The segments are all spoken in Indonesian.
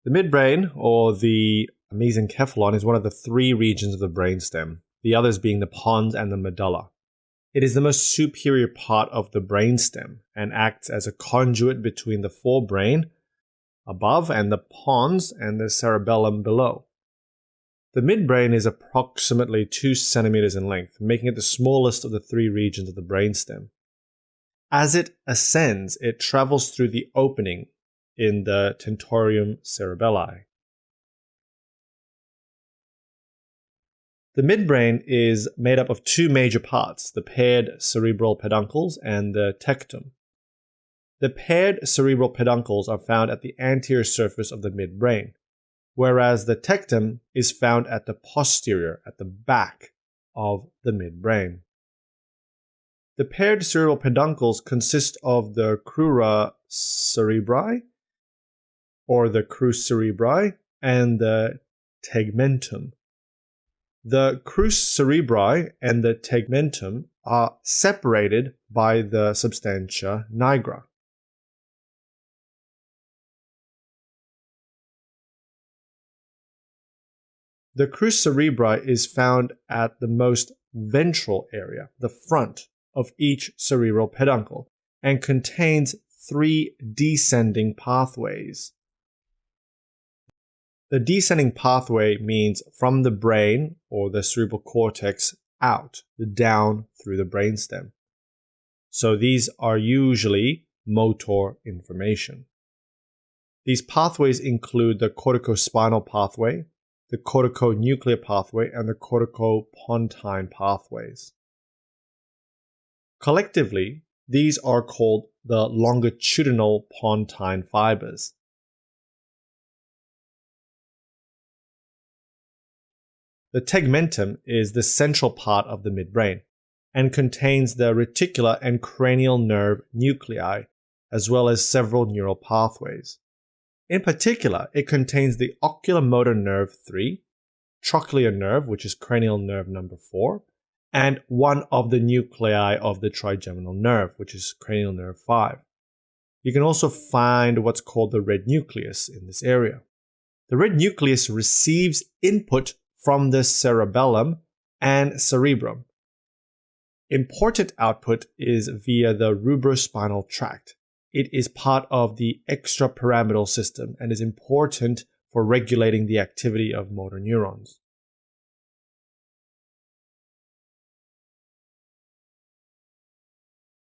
The midbrain, or the mesencephalon, is one of the three regions of the brainstem, the others being the pons and the medulla. It is the most superior part of the brainstem and acts as a conduit between the forebrain above and the pons and the cerebellum below. The midbrain is approximately 2 centimeters in length, making it the smallest of the three regions of the brainstem. As it ascends, it travels through the opening in the tentorium cerebelli. The midbrain is made up of two major parts, the paired cerebral peduncles and the tectum. The paired cerebral peduncles are found at the anterior surface of the midbrain, whereas the tectum is found at the posterior, at the back of the midbrain. The paired cerebral peduncles consist of the crura cerebri, or the crus cerebri, and the tegmentum. The crus cerebri and the tegmentum are separated by the substantia nigra. The crus cerebri is found at the most ventral area, the front of each cerebral peduncle, and contains three descending pathways. The descending pathway means from the brain or the cerebral cortex out, down through the brainstem. So these are usually motor information. These pathways include the corticospinal pathway, the corticonuclear pathway, and the corticopontine pathways. Collectively, these are called the longitudinal pontine fibers. The tegmentum is the central part of the midbrain and contains the reticular and cranial nerve nuclei, as well as several neural pathways. In particular, it contains the oculomotor nerve 3, trochlear nerve, which is cranial nerve number 4, and one of the nuclei of the trigeminal nerve, which is cranial nerve 5. You can also find what's called the red nucleus in this area. The red nucleus receives input from the cerebellum and cerebrum. Important output is via the rubrospinal tract. It is part of the extrapyramidal system and is important for regulating the activity of motor neurons.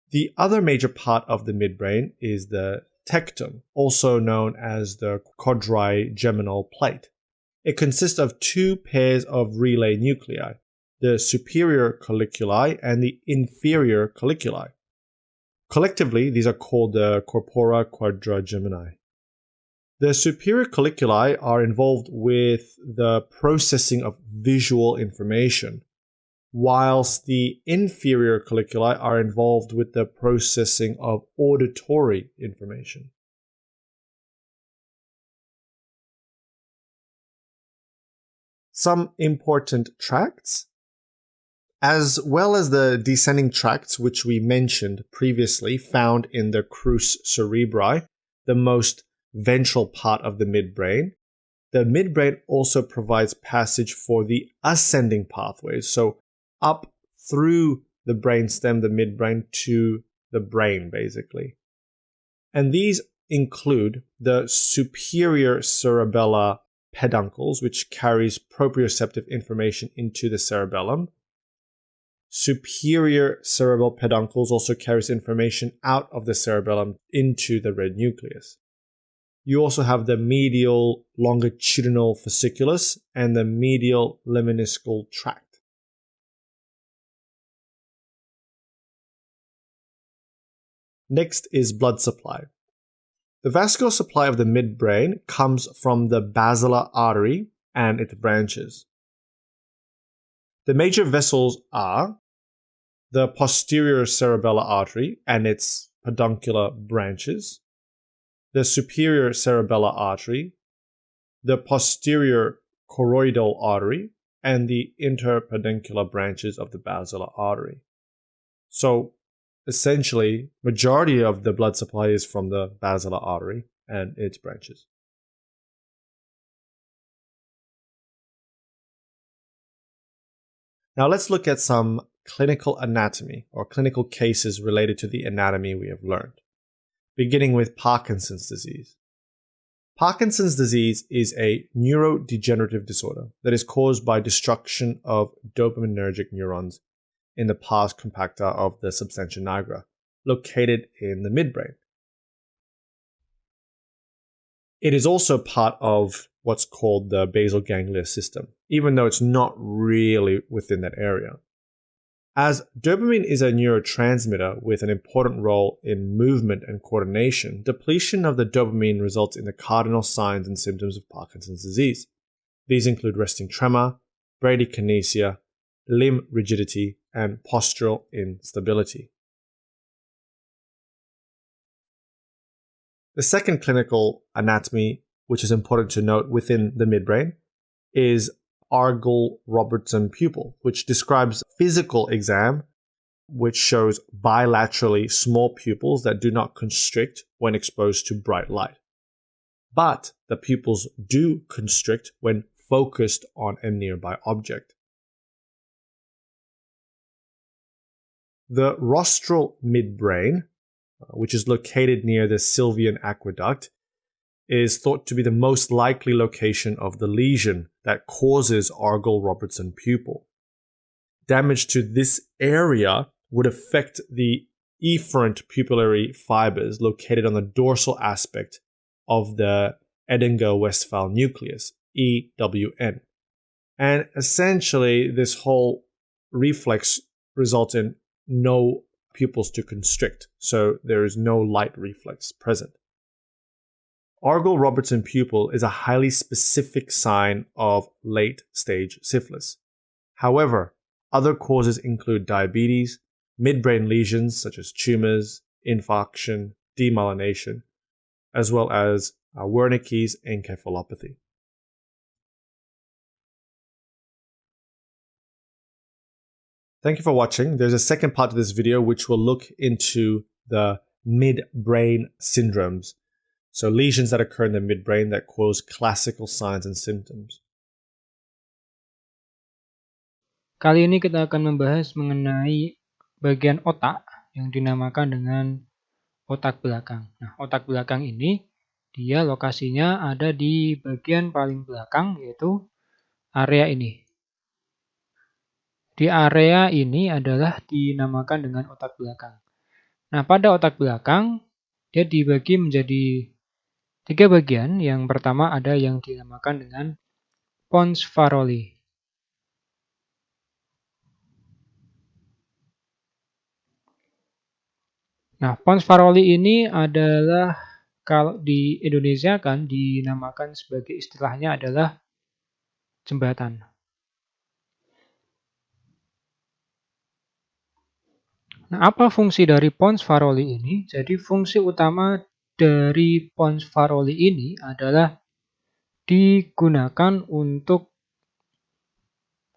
The other major part of the midbrain is the tectum, also known as the quadrigeminal plate. It consists of two pairs of relay nuclei, the superior colliculi and the inferior colliculi. Collectively, these are called the corpora quadrigemini. The superior colliculi are involved with the processing of visual information, whilst the inferior colliculi are involved with the processing of auditory information. Some important tracts, as well as the descending tracts which we mentioned previously, found in the crus cerebri, the most ventral part of the midbrain. The midbrain also provides passage for the ascending pathways, so up through the brainstem, the midbrain, to the brain, basically. And these include the superior cerebellar peduncles, which carries proprioceptive information into the cerebellum. Superior cerebral peduncles also carries information out of the cerebellum into the red nucleus. You also have the medial longitudinal fasciculus and the medial lemniscal tract. Next is blood supply. The vascular supply of the midbrain comes from the basilar artery and its branches. The major vessels are the posterior cerebellar artery and its peduncular branches, the superior cerebellar artery, the posterior choroidal artery, and the interpeduncular branches of the basilar artery. So essentially, majority of the blood supply is from the basilar artery and its branches. Now let's look at some clinical anatomy or clinical cases related to the anatomy we have learned, beginning with Parkinson's disease. Parkinson's disease is a neurodegenerative disorder that is caused by destruction of dopaminergic neurons in the pars compacta of the substantia nigra, located in the midbrain. It is also part of what's called the basal ganglia system, even though it's not really within that area. As dopamine is a neurotransmitter with an important role in movement and coordination, depletion of the dopamine results in the cardinal signs and symptoms of Parkinson's disease. These include resting tremor, bradykinesia, limb rigidity, and postural instability. The second clinical anatomy, which is important to note within the midbrain, is Argyll-Robertson pupil, which describes physical exam, which shows bilaterally small pupils that do not constrict when exposed to bright light. But the pupils do constrict when focused on a nearby object. The rostral midbrain, which is located near the Sylvian aqueduct, is thought to be the most likely location of the lesion that causes Argyll-Robertson pupil. Damage to this area would affect the efferent pupillary fibers located on the dorsal aspect of the Edinger-Westphal nucleus, EWN. And essentially, this whole reflex results in no pupils to constrict, so there is no light reflex present. Argyll-Robertson pupil is a highly specific sign of late-stage syphilis. However, other causes include diabetes, midbrain lesions such as tumors, infarction, demyelination, as well as Wernicke's encephalopathy. Thank you for watching. There's a second part to this video which will look into the midbrain syndromes. So lesions that occur in the midbrain that cause classical signs and symptoms. Kali ini kita akan membahas mengenai bagian otak yang dinamakan dengan otak belakang. Nah, otak belakang ini dia lokasinya ada di bagian paling belakang, yaitu area ini. Di area ini adalah dinamakan dengan otak belakang. Nah, pada otak belakang dia dibagi menjadi 3 bagian. Yang pertama ada yang dinamakan dengan pons Farolli. Nah, pons Farolli ini adalah, kalau di Indonesia kan dinamakan sebagai, istilahnya adalah jembatan. Nah, apa fungsi dari pons Farolli ini? Jadi fungsi utama dari pons Farolli ini adalah digunakan untuk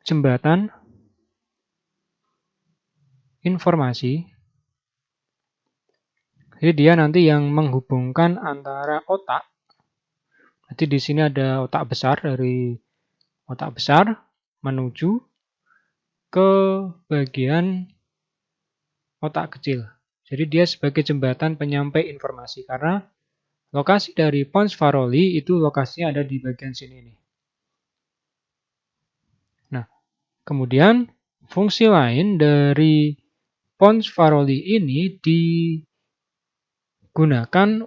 jembatan informasi. Jadi dia nanti yang menghubungkan antara otak. Jadi di sini ada otak besar, dari otak besar menuju ke bagian otak kecil. Jadi dia sebagai jembatan penyampai informasi, karena lokasi dari pons Farolli itu lokasinya ada di bagian sini nih. Nah, kemudian fungsi lain dari pons Farolli ini digunakan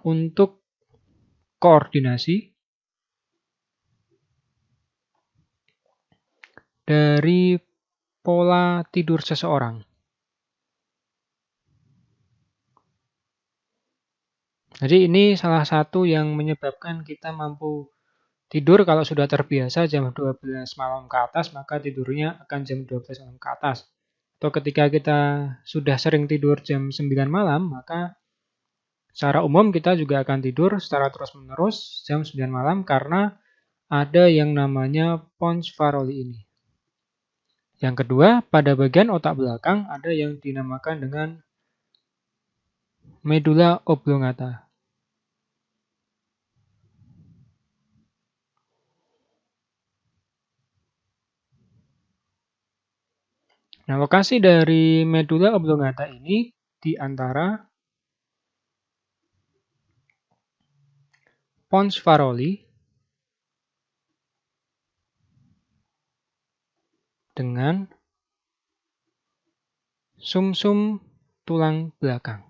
untuk koordinasi dari pola tidur seseorang. Jadi ini salah satu yang menyebabkan kita mampu tidur kalau sudah terbiasa jam 12 malam ke atas, maka tidurnya akan jam 12 malam ke atas. Atau ketika kita sudah sering tidur jam 9 malam, maka secara umum kita juga akan tidur secara terus-menerus jam 9 malam karena ada yang namanya pons Farolli ini. Yang kedua, pada bagian otak belakang ada yang dinamakan dengan medulla oblongata. Nah, lokasi dari medula oblongata ini di antara pons Farolli dengan sumsum tulang belakang.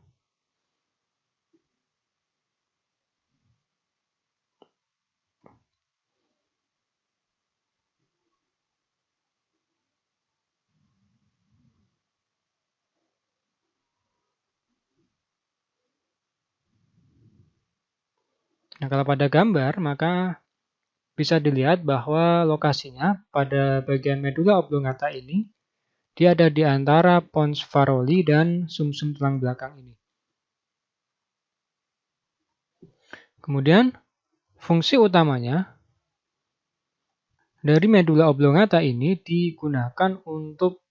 Nah, kalau pada gambar, maka bisa dilihat bahwa lokasinya pada bagian medula oblongata ini, dia ada di antara pons Farolli dan sumsum tulang belakang ini. Kemudian, fungsi utamanya dari medula oblongata ini digunakan untuk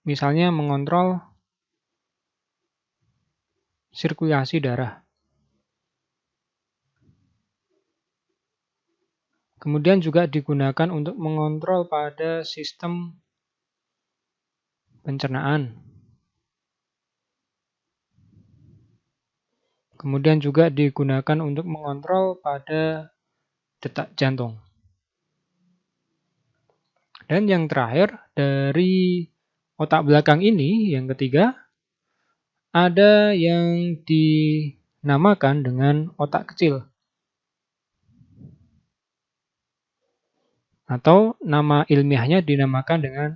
misalnya mengontrol sirkulasi darah. Kemudian juga digunakan untuk mengontrol pada sistem pencernaan. Kemudian juga digunakan untuk mengontrol pada detak jantung. Dan yang terakhir, dari otak belakang ini, yang ketiga, ada yang dinamakan dengan otak kecil. Atau nama ilmiahnya dinamakan dengan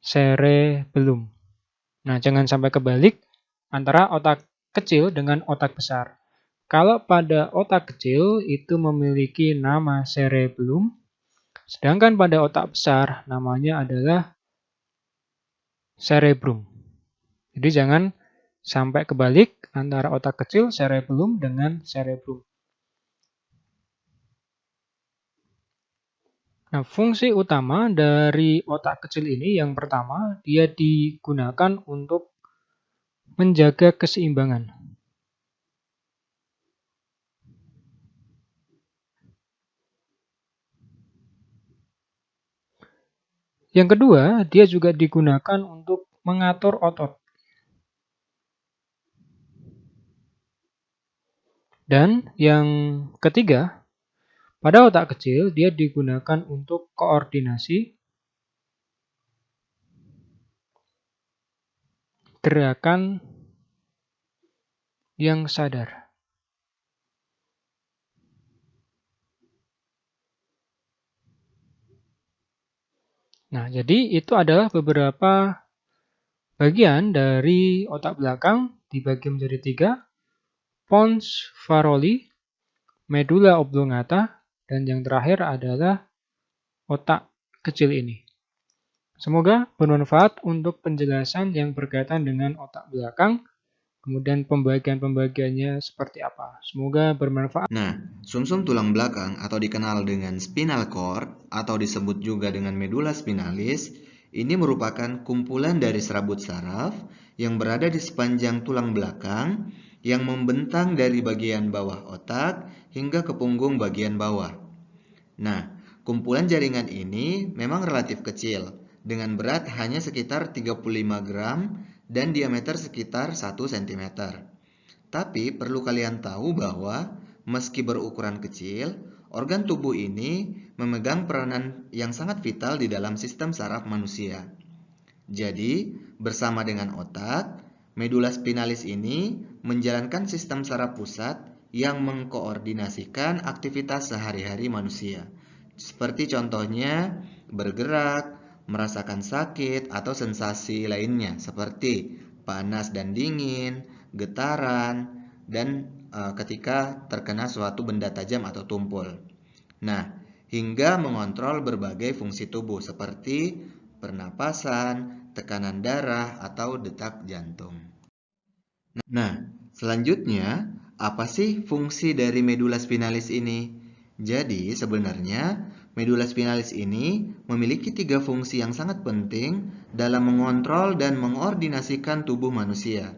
cerebellum. Nah, jangan sampai kebalik antara otak kecil dengan otak besar. Kalau pada otak kecil itu memiliki nama cerebellum, sedangkan pada otak besar namanya adalah cerebrum. Jadi jangan sampai kebalik antara otak kecil cerebellum dengan cerebrum. Nah, fungsi utama dari otak kecil ini yang pertama, dia digunakan untuk menjaga keseimbangan. Yang kedua, dia juga digunakan untuk mengatur otot. Dan yang ketiga, pada otak kecil dia digunakan untuk koordinasi gerakan yang sadar. Nah, jadi itu adalah beberapa bagian dari otak belakang dibagi menjadi 3. Pons Farolli, medula oblongata, dan yang terakhir adalah otak kecil ini. Semoga bermanfaat untuk penjelasan yang berkaitan dengan otak belakang, kemudian pembagian-pembagiannya seperti apa. Semoga bermanfaat. Nah, sumsum tulang belakang atau dikenal dengan spinal cord atau disebut juga dengan medula spinalis, ini merupakan kumpulan dari serabut saraf yang berada di sepanjang tulang belakang yang membentang dari bagian bawah otak hingga ke punggung bagian bawah. Nah, kumpulan jaringan ini memang relatif kecil, dengan berat hanya sekitar 35 gram dan diameter sekitar 1 cm. Tapi perlu kalian tahu bahwa meski berukuran kecil, organ tubuh ini memegang peranan yang sangat vital di dalam sistem saraf manusia. Jadi, bersama dengan otak, medula spinalis ini menjalankan sistem saraf pusat yang mengkoordinasikan aktivitas sehari-hari manusia. Seperti contohnya bergerak, merasakan sakit, atau sensasi lainnya seperti panas dan dingin, getaran, dan ketika terkena suatu benda tajam atau tumpul. Nah, hingga mengontrol berbagai fungsi tubuh seperti pernapasan, tekanan darah, atau detak jantung. Nah, selanjutnya, apa sih fungsi dari medula spinalis ini? Jadi, sebenarnya medula spinalis ini memiliki 3 fungsi yang sangat penting dalam mengontrol dan mengordinasikan tubuh manusia.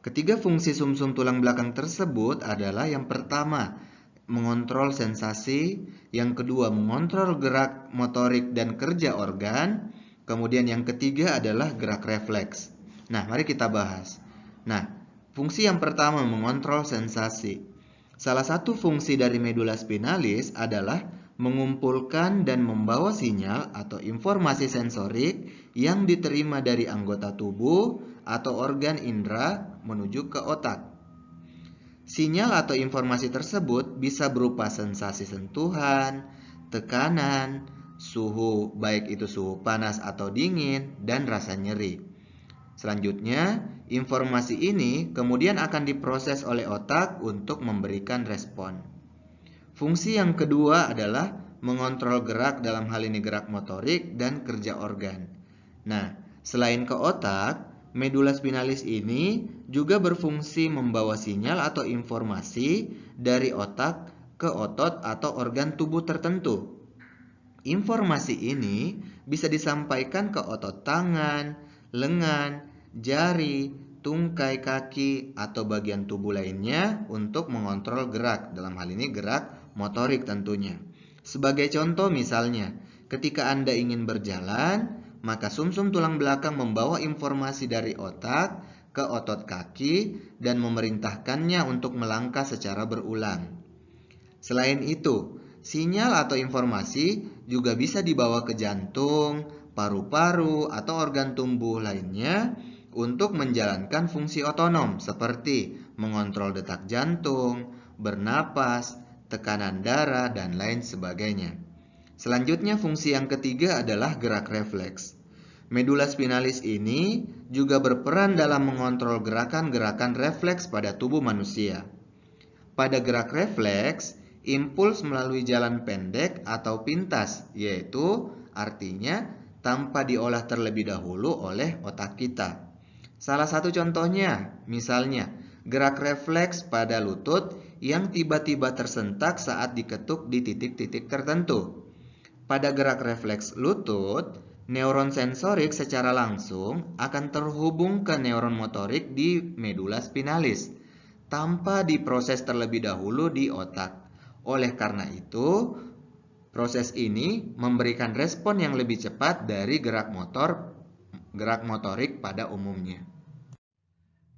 Ketiga fungsi sumsum tulang belakang tersebut adalah yang pertama, mengontrol sensasi, yang kedua mengontrol gerak motorik dan kerja organ, kemudian yang ketiga adalah gerak refleks. Nah, mari kita bahas. Nah, fungsi yang pertama mengontrol sensasi. Salah satu fungsi dari medula spinalis adalah mengumpulkan dan membawa sinyal atau informasi sensorik yang diterima dari anggota tubuh atau organ indera menuju ke otak. Sinyal atau informasi tersebut bisa berupa sensasi sentuhan, tekanan, suhu, baik itu suhu panas atau dingin, dan rasa nyeri. Selanjutnya, informasi ini kemudian akan diproses oleh otak untuk memberikan respon. Fungsi yang kedua adalah mengontrol gerak, dalam hal ini gerak motorik dan kerja organ. Nah, selain ke otak, medula spinalis ini juga berfungsi membawa sinyal atau informasi dari otak ke otot atau organ tubuh tertentu. Informasi ini bisa disampaikan ke otot tangan, lengan, jari, tungkai kaki, atau bagian tubuh lainnya untuk mengontrol gerak, dalam hal ini gerak motorik tentunya. Sebagai contoh misalnya, ketika Anda ingin berjalan, maka sumsum tulang belakang membawa informasi dari otak ke otot kaki dan memerintahkannya untuk melangkah secara berulang. Selain itu, sinyal atau informasi juga bisa dibawa ke jantung, paru-paru, atau organ tubuh lainnya untuk menjalankan fungsi otonom seperti mengontrol detak jantung, bernapas, tekanan darah, dan lain sebagainya. Selanjutnya, fungsi yang ketiga adalah gerak refleks. Medula spinalis ini juga berperan dalam mengontrol gerakan-gerakan refleks pada tubuh manusia. Pada gerak refleks, impuls melalui jalan pendek atau pintas, yaitu artinya tanpa diolah terlebih dahulu oleh otak kita. Salah satu contohnya, misalnya, gerak refleks pada lutut yang tiba-tiba tersentak saat diketuk di titik-titik tertentu. Pada gerak refleks lutut, neuron sensorik secara langsung akan terhubung ke neuron motorik di medula spinalis tanpa diproses terlebih dahulu di otak. Oleh karena itu, proses ini memberikan respon yang lebih cepat dari gerak motorik pada umumnya.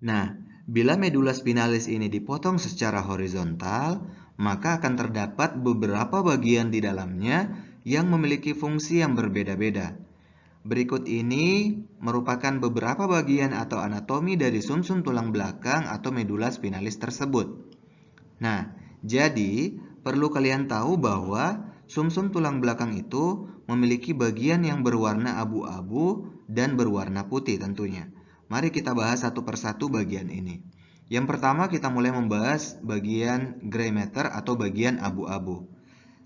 Nah, bila medula spinalis ini dipotong secara horizontal, maka akan terdapat beberapa bagian di dalamnya yang memiliki fungsi yang berbeda-beda. Berikut ini merupakan beberapa bagian atau anatomi dari sumsum tulang belakang atau medula spinalis tersebut. Nah, jadi perlu kalian tahu bahwa sumsum tulang belakang itu memiliki bagian yang berwarna abu-abu dan berwarna putih tentunya. Mari kita bahas satu persatu bagian ini. Yang pertama kita mulai membahas bagian gray matter atau bagian abu-abu.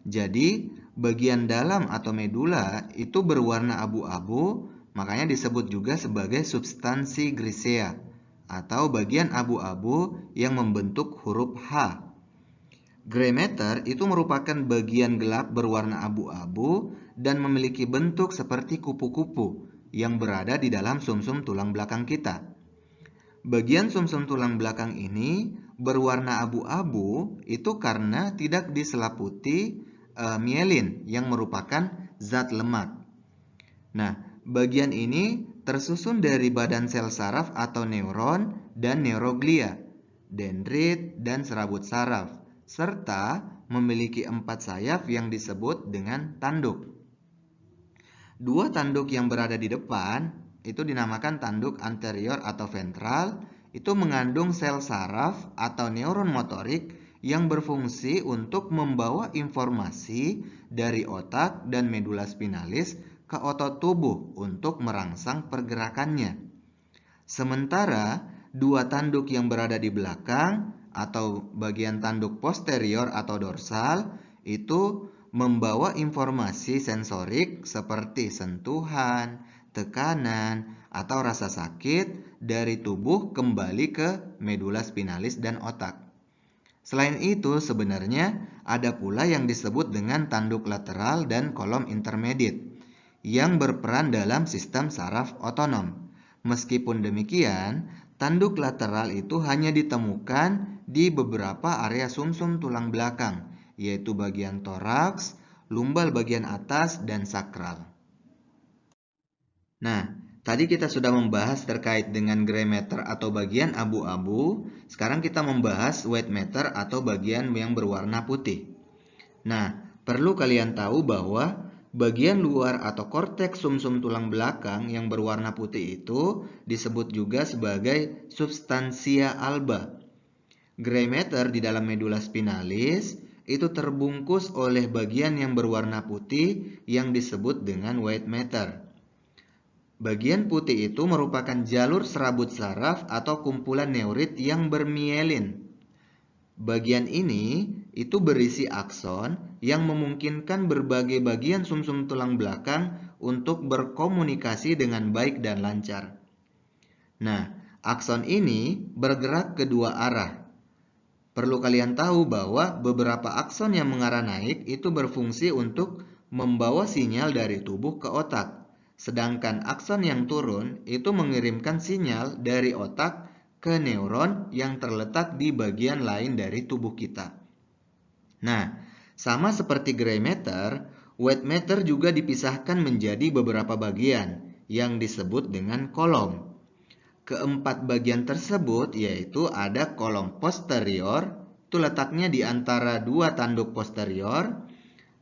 Jadi, bagian dalam atau medula itu berwarna abu-abu, makanya disebut juga sebagai substansi grisea atau bagian abu-abu yang membentuk huruf H. Gray matter itu merupakan bagian gelap berwarna abu-abu dan memiliki bentuk seperti kupu-kupu yang berada di dalam sumsum tulang belakang kita. Bagian sumsum tulang belakang ini berwarna abu-abu itu karena tidak diselaputi mielin yang merupakan zat lemak. Nah, bagian ini tersusun dari badan sel saraf atau neuron dan neuroglia, dendrit dan serabut saraf, serta memiliki 4 sayap yang disebut dengan tanduk. 2 tanduk yang berada di depan itu dinamakan tanduk anterior atau ventral, itu mengandung sel saraf atau neuron motorik yang berfungsi untuk membawa informasi dari otak dan medula spinalis ke otot tubuh untuk merangsang pergerakannya. Sementara 2 tanduk yang berada di belakang atau bagian tanduk posterior atau dorsal itu membawa informasi sensorik seperti sentuhan, tekanan, atau rasa sakit dari tubuh kembali ke medula spinalis dan otak. Selain itu, sebenarnya ada pula yang disebut dengan tanduk lateral dan kolom intermediate yang berperan dalam sistem saraf otonom. Meskipun demikian, tanduk lateral itu hanya ditemukan di beberapa area sumsum tulang belakang yaitu bagian toraks, lumbal bagian atas, dan sakral. Nah, tadi kita sudah membahas terkait dengan gray matter atau bagian abu-abu. Sekarang kita membahas white matter atau bagian yang berwarna putih. Nah, perlu kalian tahu bahwa bagian luar atau korteks sumsum tulang belakang yang berwarna putih itu disebut juga sebagai substansia alba. Gray matter di dalam medula spinalis itu terbungkus oleh bagian yang berwarna putih yang disebut dengan white matter. Bagian putih itu merupakan jalur serabut saraf atau kumpulan neurit yang bermielin. Bagian ini itu berisi akson yang memungkinkan berbagai bagian sumsum tulang belakang untuk berkomunikasi dengan baik dan lancar. Nah, akson ini bergerak kedua arah. Perlu kalian tahu bahwa beberapa akson yang mengarah naik itu berfungsi untuk membawa sinyal dari tubuh ke otak. Sedangkan akson yang turun itu mengirimkan sinyal dari otak ke neuron yang terletak di bagian lain dari tubuh kita. Nah, sama seperti gray matter, white matter juga dipisahkan menjadi beberapa bagian yang disebut dengan kolom. Keempat bagian tersebut yaitu ada kolom posterior, itu letaknya di antara dua tanduk posterior.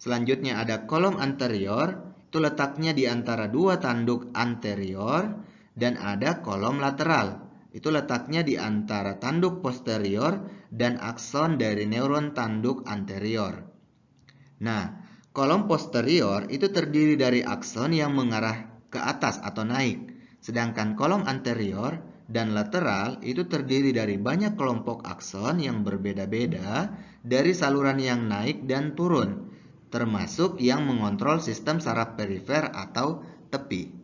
Selanjutnya ada kolom anterior, itu letaknya di antara dua tanduk anterior. Dan ada kolom lateral, itu letaknya di antara tanduk posterior dan akson dari neuron tanduk anterior. Nah, kolom posterior itu terdiri dari akson yang mengarah ke atas atau naik. Sedangkan kolom anterior dan lateral itu terdiri dari banyak kelompok akson yang berbeda-beda dari saluran yang naik dan turun, termasuk yang mengontrol sistem saraf perifer atau tepi.